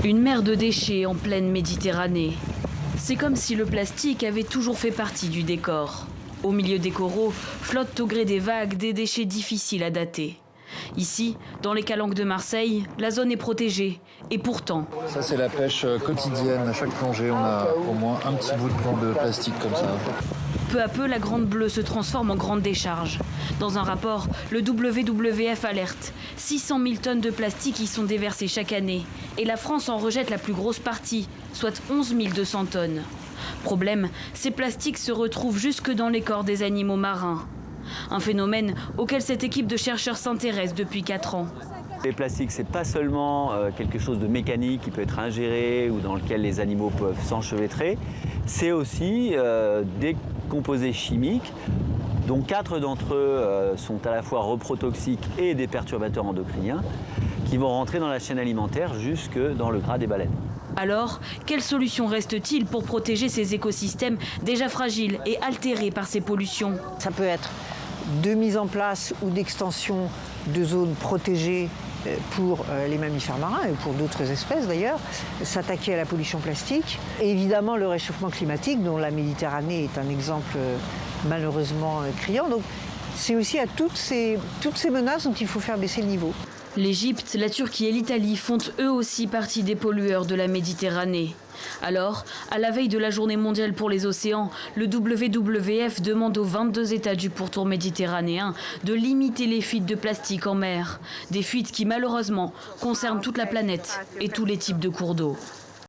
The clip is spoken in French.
Une mer de déchets en pleine Méditerranée. C'est comme si le plastique avait toujours fait partie du décor. Au milieu des coraux, flottent au gré des vagues des déchets difficiles à dater. Ici, dans les calanques de Marseille, la zone est protégée. Et pourtant... Ça, c'est la pêche quotidienne. À chaque plongée, on a au moins un petit bout de plan de plastique comme ça. Peu à peu, la Grande Bleue se transforme en grande décharge. Dans un rapport, le WWF alerte. 600 000 tonnes de plastique y sont déversées chaque année. Et la France en rejette la plus grosse partie, soit 11 200 tonnes. Problème, ces plastiques se retrouvent jusque dans les corps des animaux marins. Un phénomène auquel cette équipe de chercheurs s'intéresse depuis 4 ans. Les plastiques, c'est pas seulement quelque chose de mécanique qui peut être ingéré ou dans lequel les animaux peuvent s'enchevêtrer, c'est aussi des composés chimiques dont 4 d'entre eux sont à la fois reprotoxiques et des perturbateurs endocriniens qui vont rentrer dans la chaîne alimentaire jusque dans le gras des baleines. Alors, quelle solution reste-t-il pour protéger ces écosystèmes déjà fragiles et altérés par ces pollutions? Ça peut être de mise en place ou d'extension de zones protégées pour les mammifères marins et pour d'autres espèces d'ailleurs, s'attaquer à la pollution plastique. Et évidemment le réchauffement climatique dont la Méditerranée est un exemple malheureusement criant. Donc c'est aussi à toutes ces menaces dont il faut faire baisser le niveau. L'Égypte, la Turquie et l'Italie font eux aussi partie des pollueurs de la Méditerranée. Alors, à la veille de la Journée mondiale pour les océans, le WWF demande aux 22 États du pourtour méditerranéen de limiter les fuites de plastique en mer. Des fuites qui malheureusement concernent toute la planète et tous les types de cours d'eau.